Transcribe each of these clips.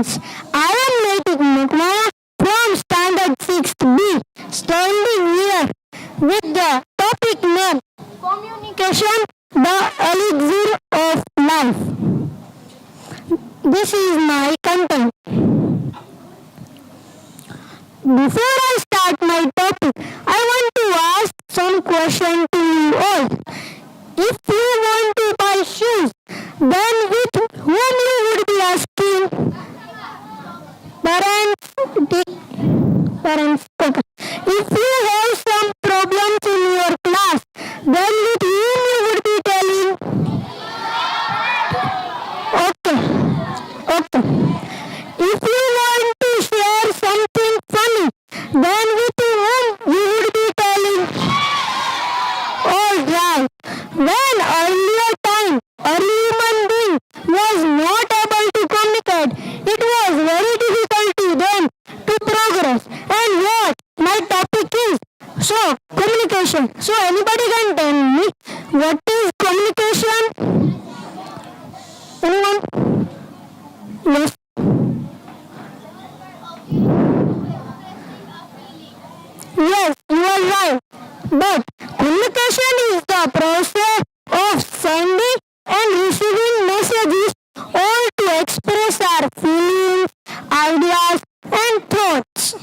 students. I am Naitik Makwana from Standard 6B, standing here with the topic name Communication, the Elixir of Life. This is my content. Before I start my topic, I want to ask some questions to you all. If you want to buy shoes, then with whom you would be asking? Parents. Okay. If you have some problems in your class, then with whom you would be telling? Okay. If you want to share something funny, then with whom you would be telling? Alright. When earlier time, early human being was not able to communicate, it was very difficult to them to progress. And what my topic is, so communication. So anybody can tell me what is communication? Anyone? Yes. Yes, you are right. But communication is the process of sending and receiving messages all to express our feelings, ideas, and thoughts.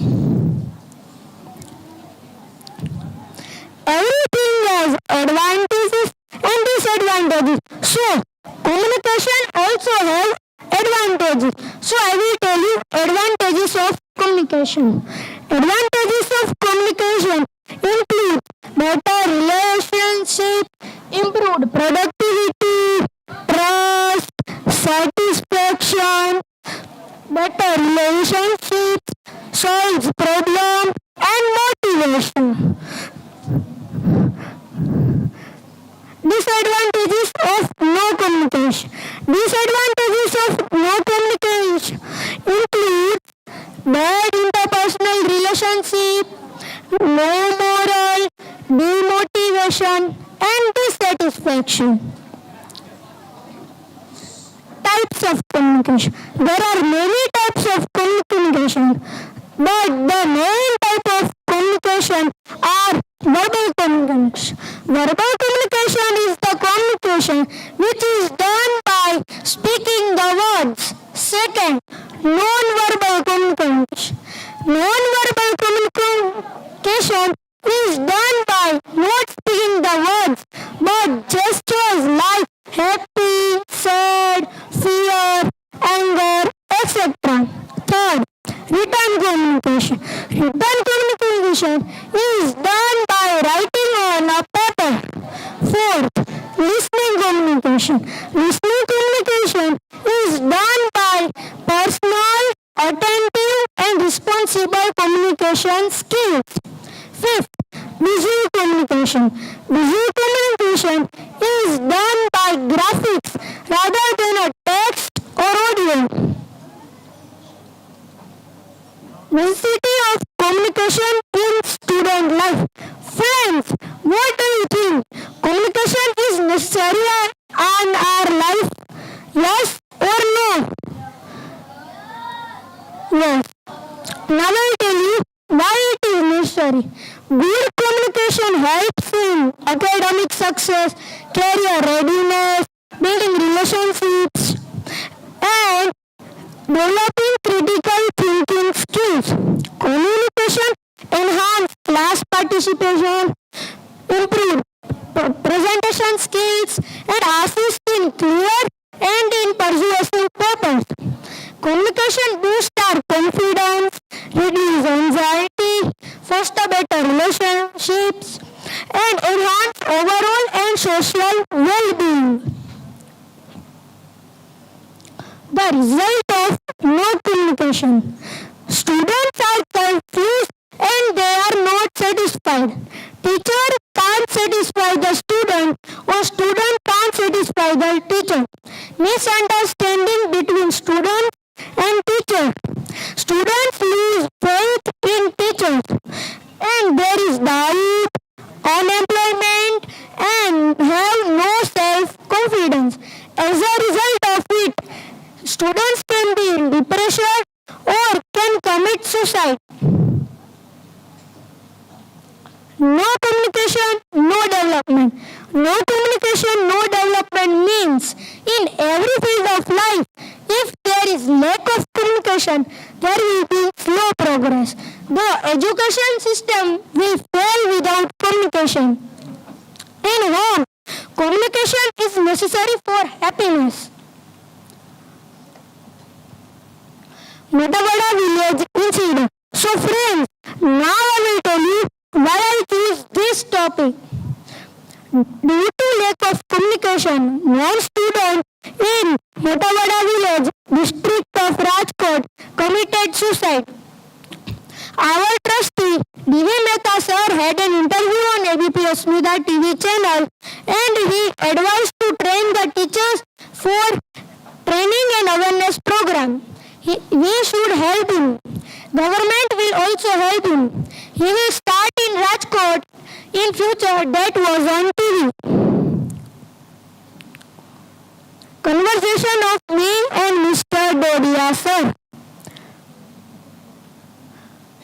Everything has advantages and disadvantages. So, communication also has advantages. So, I will tell you advantages of communication. Advantages of communication include better relationship, improved productivity, trust, satisfaction, better relationships, solves problem, and motivation. Disadvantages of no communication. Disadvantages of no communication include bad interpersonal relationship, low moral, demotivation, and dissatisfaction. Types of communication. There are many types of communication, but the main type of communication are verbal communication. Verbal communication is the communication which is done by speaking the words. Second, non-verbal communication. Non-verbal communication is done by not speaking the words, but gestures like happy, sad, fear, anger, etc. Third, written communication. Written communication is done by writing on a paper. Fourth, listening communication. Listening communication is done by personal, attentive, and responsible communication skills. Fifth, visual communication. Visual communication is done by graphics rather than a text or audio. Necessity of communication in student life. Friends, what do you think? Communication is necessary in our life? Yes or no? Yes. Now I will tell you why it is necessary. Good communication helps in academic success, career readiness, building relationships, and developing critical thinking skills. Communication enhances class participation, improve presentation skills, and assist in clear and in persuasive papers. Communication boosts our confidence, reduce anxiety, foster better relationships, and enhance overall and social well-being. The result of no communication. Students are confused and they are not satisfied. Teacher can't satisfy the student or student can't satisfy the teacher. Misunderstanding between students and teacher. Students lose faith in teachers and there is doubt, unemployment, and have no self-confidence. As a result of it, students can be in depression, suicide. No communication, no development. No communication, no development means in every field of life, if there is lack of communication, there will be slow progress. The education system will fail without communication. In home, communication is necessary for happiness. Matawada village incident. So friends, now I will tell you why I choose this topic. Due to lack of communication, one student in Matawada village, district of Rajkot, committed suicide. Our trustee, D.V. Mehta sir, had an interview on ABP Asmita TV channel and he advised to train the teachers for training and awareness program. We should help him. Government will also help him. He will start in Rajkot in future. That was on TV. Conversation of me and Mr. Dodia sir.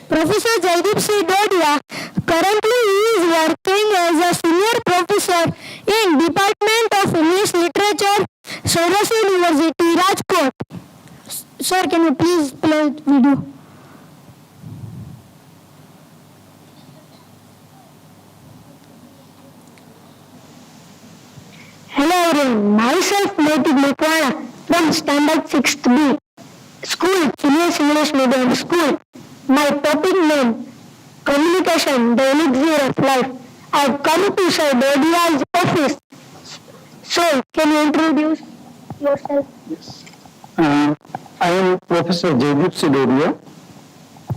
Professor Jaideep C. Dodia, currently he is working as a senior professor in Department of English Literature, Saurashtra University, Rajkot. Sir, can you please play the video? Hello everyone, myself Naitik Makwana from Standard 6th B, School, Senior English Medium School. My topic name, communication, the elixir of life. I have come to Sir Dodia's office. So, can you introduce yourself? Yes. I am Professor Jay-Genius-RIS Young.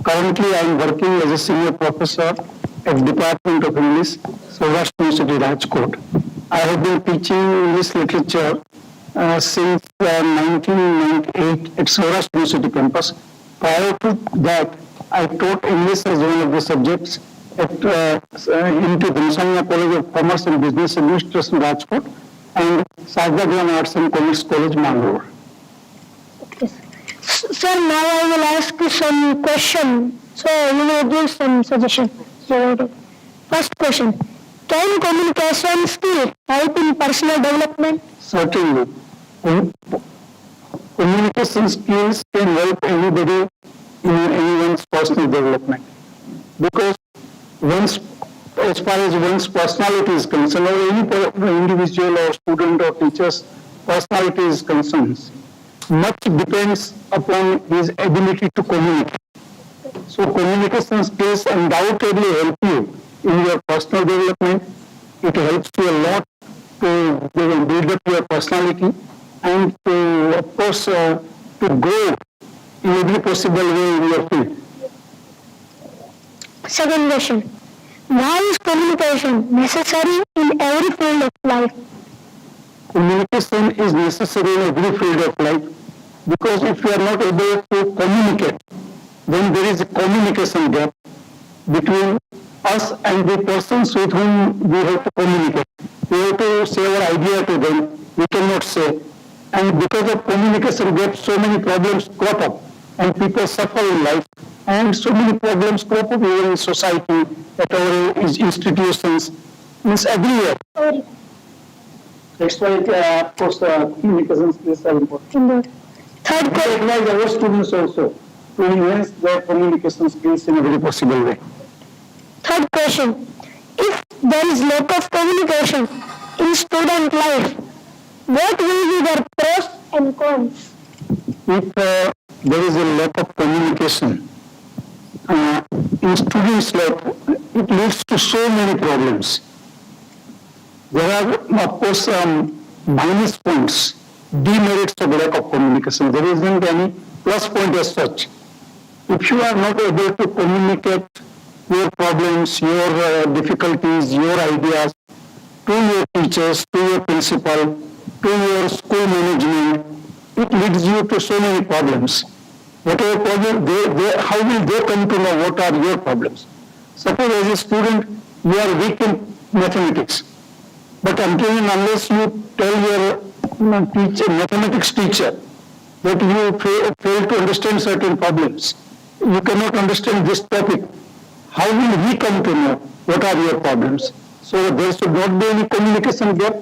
Currently, I am working as a senior professor at Department of English, Saurashtra University, Rajkot. I have been teaching English literature since 1998 at Saurashtra University campus. Prior to that, I taught English as one of the subjects at into Genius-Jay-RIS College of Commerce and Business Administration, Rajkot, and Sardagram Arts and Commerce College, Mangalore. Okay. Sir, now I will ask you some questions. So you will give some suggestions. First question. Can communication skill help in personal development? Certainly. Communication skills can help anybody in anyone's personal development. Because as far as one's personality is concerned, or any individual or student or teacher's personality is concerned, much depends upon his ability to communicate. So communication skills undoubtedly help you in your personal development. It helps you a lot to build up your personality and to, of course, to grow in every possible way in your field. Second question. Why is communication necessary in every field of life? Communication is necessary in every field of life because if you are not able to communicate, then there is a communication gap between us and the persons with whom we have to communicate. We have to say our idea to them, we cannot say. And because of communication gap, so many problems crop up and people suffer in life. And so many problems crop up even in society, at our institutions, means everywhere. That's why, of course, communication skills are important. Third We question. advise our students also to enhance their communication skills in a very possible way. Third question. If there is lack of communication in student life, what will be their pros and cons? If there is a lack of communication in students' life, it leads to so many problems. There are, of course, minus points, demerits of lack of communication. There isn't any plus point as such. If you are not able to communicate your problems, your difficulties, your ideas to your teachers, to your principal, to your school management, it leads you to so many problems. Whatever problem, how will they come to know what are your problems? Suppose as a student, you are weak in mathematics, but until and unless you tell your mathematics teacher that you fail to understand certain problems, you cannot understand this topic, how will he come to know what are your problems? So there should not be any communication gap,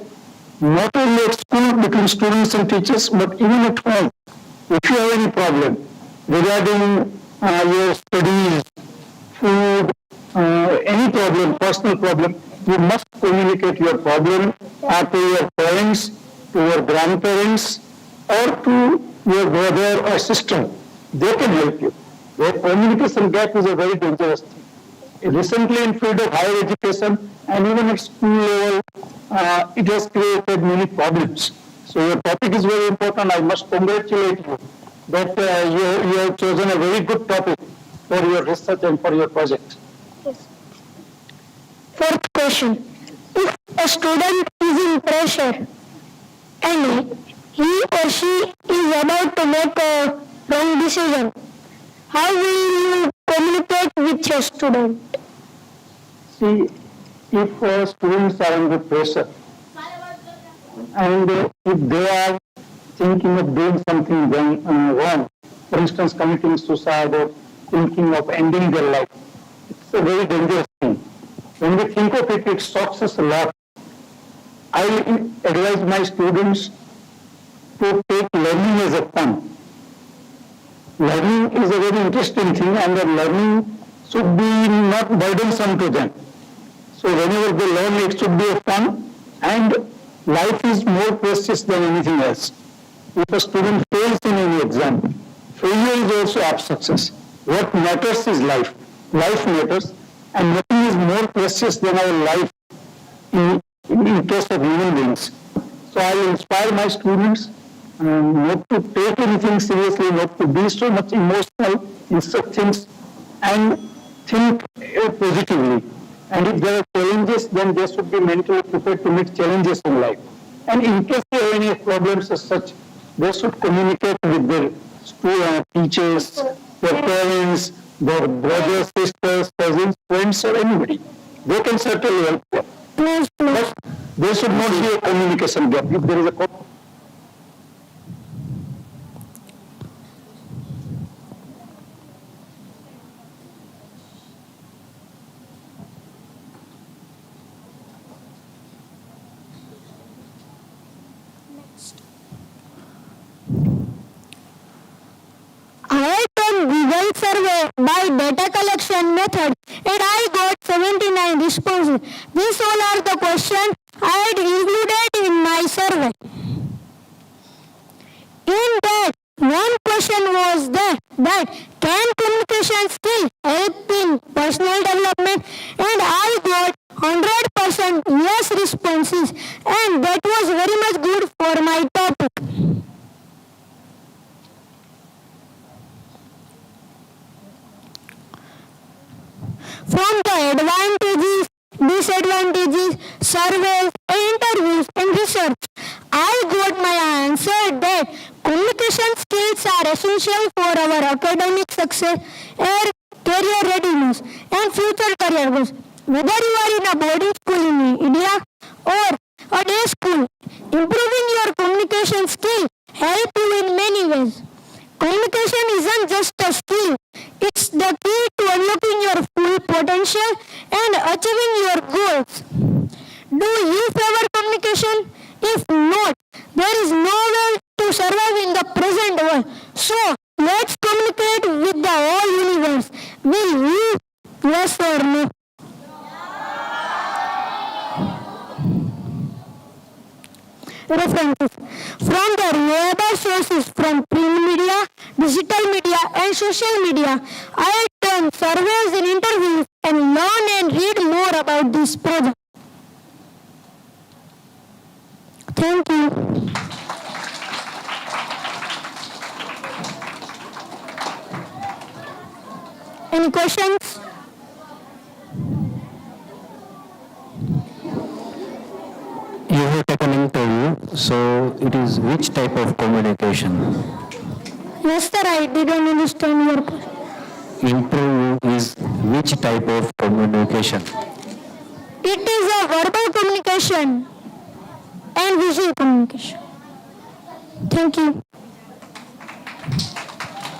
not only at school between students and teachers, but even at home. If you have any problem regarding your studies, food, any problem, personal problem, you must communicate your problem to your parents, to your grandparents, or to your brother or sister. They can help you. The communication gap is a very dangerous thing. Recently in field of higher education and even at school level, it has created many problems. So your topic is very important. I must congratulate you that you have chosen a very good topic for your research and for your project. Yes. Fourth question. If a student is in pressure and he or she is about to make a wrong decision, how will you communicate with your student? See, if students are under pressure and if they are thinking of doing something wrong, for instance, committing suicide or thinking of ending their life, it's a very dangerous thing. When we think of it, it shocks us a lot. I advise my students to take learning as a fun. Learning is a very interesting thing, and the learning should be not burdensome to them. So whenever they learn, it should be a fun, and life is more precious than anything else. If a student fails in any exam, failure is also half success. What matters is life. Life matters, and nothing is more precious than our life in case of human beings. So I inspire my students not to take anything seriously, not to be so much emotional in such things, and think positively. And if there are challenges, then they should be mentally prepared to meet challenges in life. And in case they have any problems as such, they should communicate with their teachers, their parents, their brothers, sisters, cousins, friends, or anybody. They can certainly help them. But there should not be a communication gap. If there is a I done Google survey by data collection method and I got 79 responses. These all are the questions I had included in my survey. In that, one question was that can communication skill help in personal development, and I got 100% yes responses, and that was very much good for my topic. From the advantages, disadvantages, surveys, interviews, and research, I got my answer that communication skills are essential for our academic success and career readiness and future career goals. Whether you are in a boarding school in India or a day school, improving your communication skill help you in many ways. Communication isn't just a skill, it's the key to unlocking your full potential and achieving your goals. Do you favor communication? If not, there is no way to survive in the present world. So, let's communicate with the whole universe. Will you? Yes or no? References. From the reliable sources from print media, digital media and social media, I have done surveys and interviews and learn and read more about this project. Thank you. Any questions? You have taken interview, so it is which type of communication? Yes, sir, I didn't understand your question. Interview is which type of communication? It is a verbal communication and visual communication. Thank you.